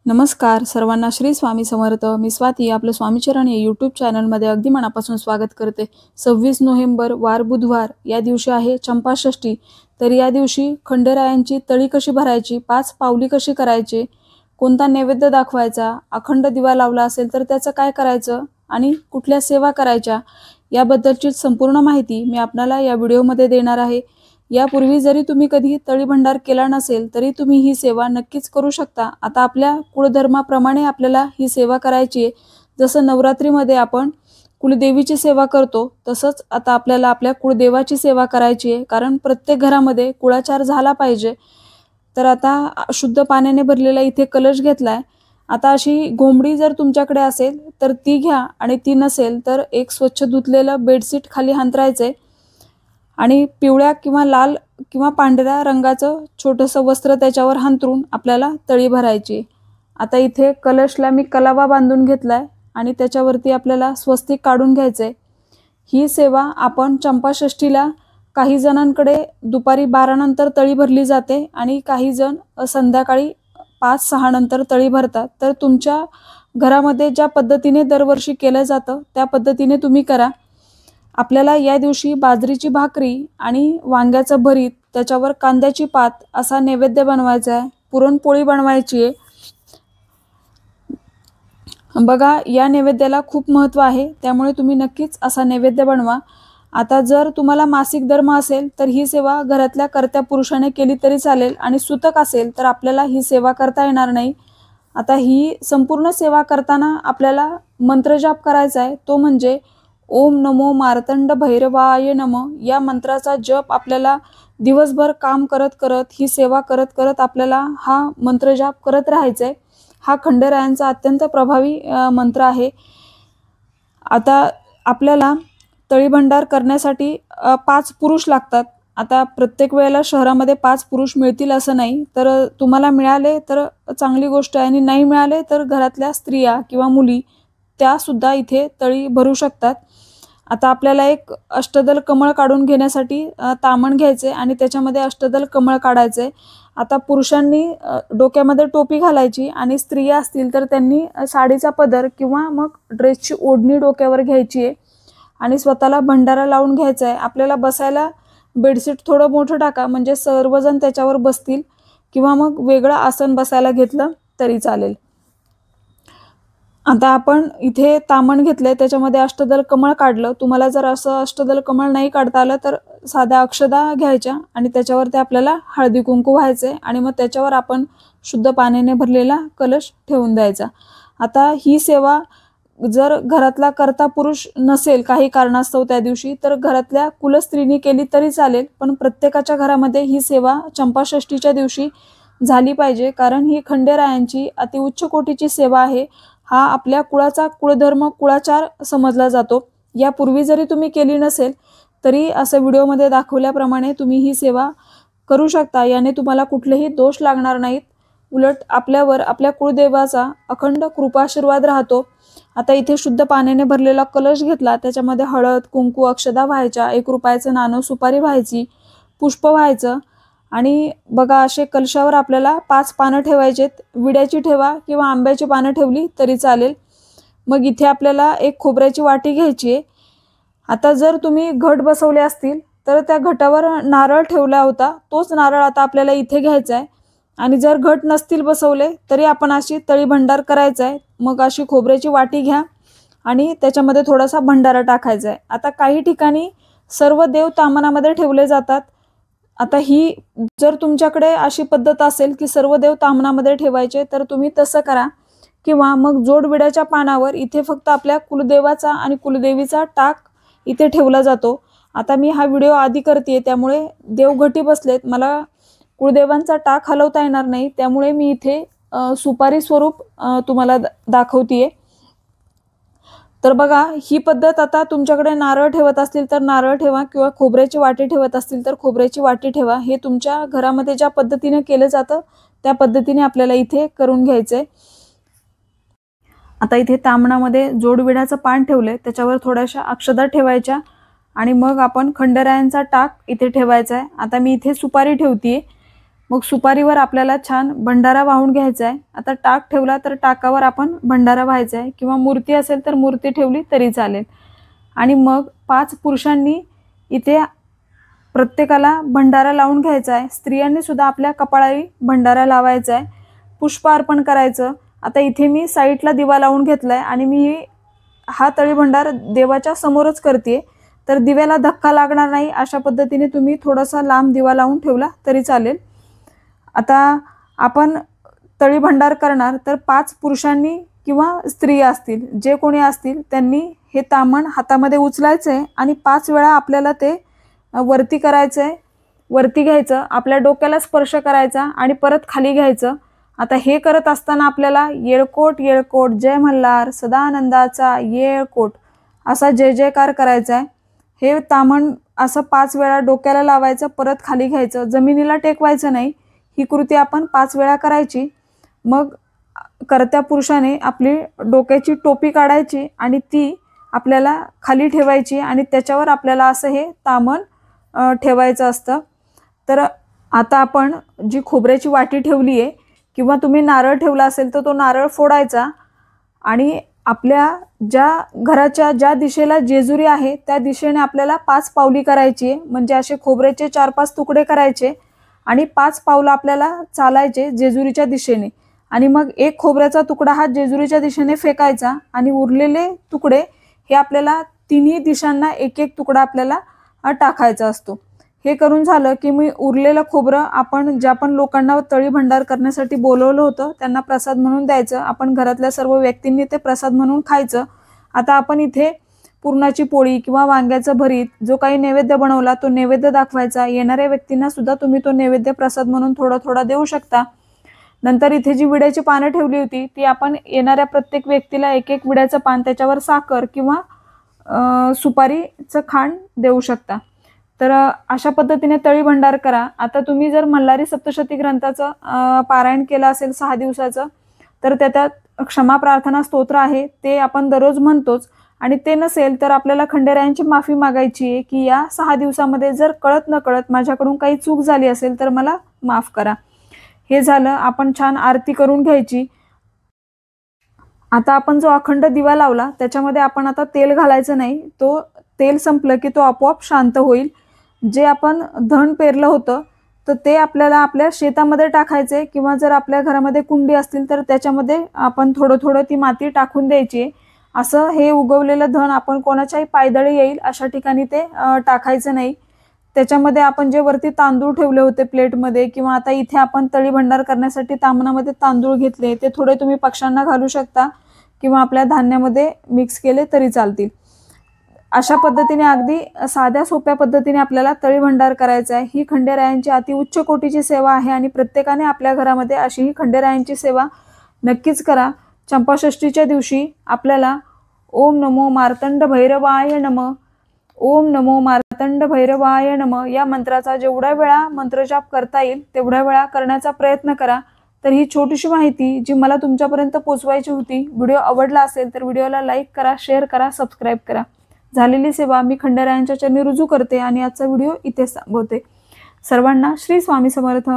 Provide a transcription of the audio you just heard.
नमस्कार सर्वांना श्री स्वामी समर्थ। मी स्वाती आपलं स्वामीचरण या यूट्यूब चॅनलमध्ये अगदी मनापासून स्वागत करते। 26 नोव्हेंबर वार बुधवार या दिवशी आहे चंपाषष्ठी। तर या दिवशी खंडेरायांची तळी कशी भरायची, 5 पावली कशी करायची, कोणता नैवेद्य दाखवायचा, अखंड दिवा लावला असेल तर त्याचं काय करायचं आणि कुठल्या सेवा करायच्या याबद्दलची संपूर्ण माहिती मी आपल्याला या व्हिडिओमध्ये देणार आहे। यापूर्वी जरी तुम्ही कधी तळी भंडार केला नसेल तरी तुम्ही ही सेवा नक्कीच करू शकता। आता आपल्या कुळधर्माप्रमाणे आपल्याला ही सेवा करायची आहे। जसं नवरात्रीमध्ये आपण कुलदेवीची सेवा करतो तसंच आता आपल्याला आपल्या कुळदेवाची सेवा करायची आहे, कारण प्रत्येक घरामध्ये कुळाचार झाला पाहिजे। तर आता शुद्ध पाण्याने भरलेला इथे कलश घेतलाय। आता अशी घोंबडी जर तुमच्याकडे असेल तर ती घ्या आणि ती नसेल तर एक स्वच्छ धुतलेलं बेडशीट खाली अंतरायचे आणि पिवळ्या किंवा लाल किंवा पांढऱ्या रंगाचं छोटंसं वस्त्र त्याच्यावर अंथरून आपल्याला तळी भरायची। आता इथे कलशला मी कलावा बांधून घेतलाय आणि त्याच्यावरती आपल्याला स्वस्तिक काढून घ्यायचंय। ही सेवा आपण चंपाषष्ठीला काही जणांकडे दुपारी 12 नंतर तळी भरली जाते आणि काही जण संध्याकाळी 5-6 नंतर तळी भरतात। तर तुमच्या घरामध्ये ज्या पद्धतीने दरवर्षी केलं जातं त्या पद्धतीने तुम्ही करा। आपल्याला या दिवशी बाजरीची भाकरी आणि वांग्याचं भरीत, त्याच्यावर कांद्याची पात असा नैवेद्य बनवायचा आहे। पुरणपोळी बनवायची आहे। बघा, या नैवेद्याला खूप महत्त्व आहे, त्यामुळे तुम्ही नक्कीच असा नैवेद्य बनवा। आता जर तुम्हाला मासिक धर्म असेल तर ही सेवा घरातल्या कर्त्या पुरुषाने केली तरी चालेल आणि सुतक असेल तर आपल्याला ही सेवा करता येणार नाही। आता ही संपूर्ण सेवा करताना आपल्याला मंत्रजाप करायचा आहे, तो म्हणजे ओम नमो मार्तंड भैरवाय नमः या मंत्राचा जप आपल्याला दिवसभर काम करत करत ही सेवा करत करत आपल्याला हा मंत्रजाप करत राहायचा आहे। हा खंडेरायांचा अत्यंत प्रभावी मंत्र आहे। आता आपल्याला तळी भंडार करण्यासाठी 5 पुरुष लागतात। आता प्रत्येक वेळेला शहरामध्ये 5 पुरुष मिळतील असं नाही, तर तुम्हाला मिळाले तर चांगली गोष्ट आहे आणि नाही मिळाले तर घरातल्या स्त्रिया किंवा मुली त्या सुद्धा इथे तळी भरू शकतात। आता आपल्याला एक अष्टदल कमळ काढून घेण्यासाठी तामण घ्यायचे आणि त्याच्यामध्ये अष्टदल कमळ काढायचे। आता पुरुषांनी डोक्यामध्ये टोपी घालायची आणि स्त्रिया असतील तर त्यांनी साडीचा पदर किंवा मग ड्रेसची ओढणी डोक्यावर घ्यायची आहे आणि स्वतःला भंडारा लावून घ्यायचा आहे। आपल्याला बसायला बेडशीट थोडं मोठं टाका, म्हणजे सर्वजण त्याच्यावर बसतील, किंवा मग वेगळं आसन बसायला घेतलं तरी चालेल। आता आपण इथे तामण घेतलंय, त्याच्यामध्ये अष्टदल कमळ काढलं। तुम्हाला जर असं अष्टदल कमळ नाही काढता आलं तर साध्या अक्षदा घ्यायच्या आणि त्याच्यावर ते आपल्याला हळदी कुंकू व्हायचे आणि मग त्याच्यावर आपण शुद्ध पाण्याने भरलेला कलश ठेवून द्यायचा। आता ही सेवा जर घरातला कर्ता पुरुष नसेल काही कारणास्तव त्या दिवशी, तर घरातल्या कुलस्त्रीनी केली तरी चालेल, पण प्रत्येकाच्या घरामध्ये ही सेवा चंपाषष्ठीच्या दिवशी झाली पाहिजे, कारण ही खंडेरायांची अतिउच्च कोटीची सेवा आहे। हा आपल्या कुळाचा कुळधर्म कुळाचार समजला जातो। यापूर्वी जरी तुम्ही केली नसेल तरी असं व्हिडिओमध्ये दाखवल्याप्रमाणे तुम्ही ही सेवा करू शकता। याने तुम्हाला कुठलेही दोष लागणार नाहीत, उलट आपल्यावर आपल्या कुळदेवाचा अखंड कृपाशीर्वाद राहतो। आता इथे शुद्ध पाण्याने भरलेला कलश घेतला, त्याच्यामध्ये हळद कुंकू अक्षदा व्हायच्या, 1 रुपयाचं नाणं सुपारी व्हायची, पुष्प व्हायचं आणि बघा असे कलशावर आपल्याला 5 पानं ठेवायचेत। विड्याची ठेवा किंवा आंब्याची पानं ठेवली तरी चालेल। मग इथे आपल्याला एक खोबऱ्याची वाटी घ्यायची आहे। आता जर तुम्ही घट बसवले असतील तर त्या घटावर नारळ ठेवला होता, तोच नारळ आता आपल्याला इथे घ्यायचा आहे आणि जर घट नसतील बसवले तरी आपण अशी तळी भंडार करायचा आहे। मग अशी खोबऱ्याची वाटी घ्या आणि त्याच्यामध्ये थोडासा भंडारा टाकायचा आहे। आता काही ठिकाणी सर्व देव तामणामध्ये ठेवले जातात। आता ही जर तुमच्याकडे अशी पद्धत असेल की सर्व देव तामणामध्ये ठेवायचे तर तुम्ही तसं करा, किंवा मग जोडविड्याच्या पानावर इथे फक्त आपल्या कुलदेवाचा आणि कुलदेवीचा टाक इथे ठेवला जातो। आता मी हा व्हिडिओ आधी करते त्यामुळे देवघटी बसलेत, मला कुळदेवांचा टाक हलवता येणार नाही, त्यामुळे मी इथे सुपारी स्वरूप तुम्हाला दाखवतेय। तर बघा ही पद्धत, आता तुमच्याकडे नारळ ठेवत असतील तर नारळ ठेवा किंवा खोबऱ्याची वाटी ठेवत असतील तर खोबऱ्याची वाटी ठेवा। हे तुमच्या घरामध्ये ज्या पद्धतीने केलं जातं त्या पद्धतीने आपल्याला इथे करून घ्यायचंय। आता इथे तामणामध्ये जोडविड्याचं पान ठेवलंय, त्याच्यावर थोड्याशा अक्षदा ठेवायच्या आणि मग आपण खंडेरायांचा टाक इथे ठेवायचा आहे। आता मी इथे सुपारी ठेवतेय, मग सुपारीवर आपल्याला छान भंडारा वाहून घ्यायचा आहे। आता टाक ठेवला तर टाकावर आपण भंडारा व्हायचा आहे, किंवा मूर्ती असेल तर मूर्ती ठेवली तरी चालेल। आणि मग 5 पुरुषांनी इथे प्रत्येकाला भंडारा लावून घ्यायचा आहे। स्त्रियांनी सुद्धा आपल्या कपाळाला भंडारा लावायचा आहे, पुष्प अर्पण करायचं। आता इथे मी साईडला दिवा लावून घेतलाय आणि मी हा तळीभंडार देवाच्या समोरच करते, तर दिव्याला धक्का लागणार नाही अशा पद्धतीने तुम्ही थोडासा लांब दिवा लावून ठेवला तरी चालेल। आता आपण तळीभंडार करणार तर 5 पुरुषांनी किंवा स्त्रिया असतील, जे कोणी असतील त्यांनी हे तामण हातामध्ये उचलायचं आहे आणि 5 वेळा आपल्याला ते वरती करायचं आहे। वरती घ्यायचं, आपल्या डोक्याला स्पर्श करायचा आणि परत खाली घ्यायचं। आता हे करत असताना आपल्याला येळकोट येळकोट जय मल्हार सदानंदाचा येळकोट असा जय जयकार करायचा आहे। हे तामण असं 5 वेळा डोक्याला लावायचं, परत खाली घ्यायचं, जमिनीला टेकवायचं नाही। ही कृती आपण 5 वेळा करायची। मग करत्या पुरुषाने आपली डोक्याची टोपी काढायची आणि ती आपल्याला खाली ठेवायची आणि त्याच्यावर आपल्याला असं हे तामण ठेवायचं असतं। तर आता आपण जी खोबऱ्याची वाटी ठेवली आहे किंवा तुम्ही नारळ ठेवला असेल तर तो नारळ फोडायचा आणि आपल्या ज्या घराच्या ज्या दिशेला जेजुरी आहे त्या दिशेने आपल्याला 5 पावली करायची आहे। म्हणजे असे खोबऱ्याचे 4-5 तुकडे करायचे आणि 5 पावलं आपल्याला चालायचे जेजुरीच्या दिशेने। आणि मग एक खोबऱ्याचा तुकडा हा जेजुरीच्या दिशेने फेकायचा आणि उरलेले तुकडे हे आपल्याला तिन्ही दिशांना एक एक तुकडा आपल्याला टाकायचा असतो। हे करून झालं की मी उरलेलं खोबरं आपण ज्या पण लोकांना तळीभंडार करण्यासाठी बोलवलं होतं त्यांना प्रसाद म्हणून द्यायचं। आपण घरातल्या सर्व व्यक्तींनी ते प्रसाद म्हणून खायचं। आता आपण इथे पुरणाची पोळी किंवा वांग्याचं भरीत जो काही नैवेद्य बनवला तो नैवेद्य दाखवायचा। येणाऱ्या व्यक्तींना सुद्धा तुम्ही तो नैवेद्य प्रसाद म्हणून थोडा थोडा देऊ शकता। नंतर इथे जी विड्याची पानं ठेवली होती ती आपण येणाऱ्या प्रत्येक व्यक्तीला एक एक विड्याचं पान, त्याच्यावर साखर किंवा सुपारीचं खांड देऊ शकता। तर अशा पद्धतीने तळीभंडार करा। आता तुम्ही जर मल्हारी सप्तशती ग्रंथाचं पारायण केलं असेल 6 दिवसाचं तर त्यात क्षमा प्रार्थना स्तोत्र आहे ते आपण दररोज म्हणतोच। आणि ते नसेल तर आपल्याला खंडेरायांची माफी मागायची आहे की या 6 दिवसामध्ये जर कळत नकळत माझ्याकडून काही चूक झाली असेल तर मला माफ करा। हे झालं, आपण छान आरती करून घ्यायची। आता आपण जो अखंड दिवा लावला त्याच्यामध्ये आपण आता तेल घालायचं नाही, तो तेल संपलं की तो आपोआप शांत होईल। जे आपण धन पेरलं होतं तर ते आपल्याला आपल्या शेतामध्ये टाकायचे किंवा जर आपल्या घरामध्ये कुंडी असतील तर त्याच्यामध्ये आपण थोडं थोडं ती माती टाकून द्यायची। असं हे उगवलेलं धन आपण कोणाच्याही पायदळी येईल अशा ठिकाणी ते टाकायचं नाही। त्याच्यामध्ये आपण जे वरती तांदूळ ठेवले होते प्लेटमध्ये किंवा आता इथे आपण तळीभंडार करण्यासाठी तामणामध्ये तांदूळ घेतले ते थोडे तुम्ही पक्ष्यांना घालू शकता किंवा आपल्या धान्यामध्ये मिक्स केले तरी चालतील। अशा पद्धतीने अगदी साध्या सोप्या पद्धतीने आपल्याला तळीभंडार करायचा आहे। ही खंडेरायांची अति उच्च कोटीची सेवा आहे आणि प्रत्येकाने आपल्या घरामध्ये अशी ही खंडेरायांची सेवा नक्कीच करा। चंपाषष्ठीच्या दिवशी आपल्याला ओम नमो मार्तंड भैरवाय नमः, ओम नमो मार्तंड भैरवाय नमः या मंत्राचा जेवढ्या वेळा मंत्रजाप करता येईल तेवढ्या वेळा करण्याचा प्रयत्न करा। तर ही छोटीशी माहिती जी मला तुमच्यापर्यंत पोहोचवायची होती। व्हिडिओ आवडला असेल तर व्हिडिओला लाईक करा, शेअर करा, सबस्क्राईब करा। झालेली सेवा मी खंडेरायांच्या चरणी रुजू करते आणि आजचा व्हिडिओ इथेच थांबवते। सर्वांना श्री स्वामी समर्थ।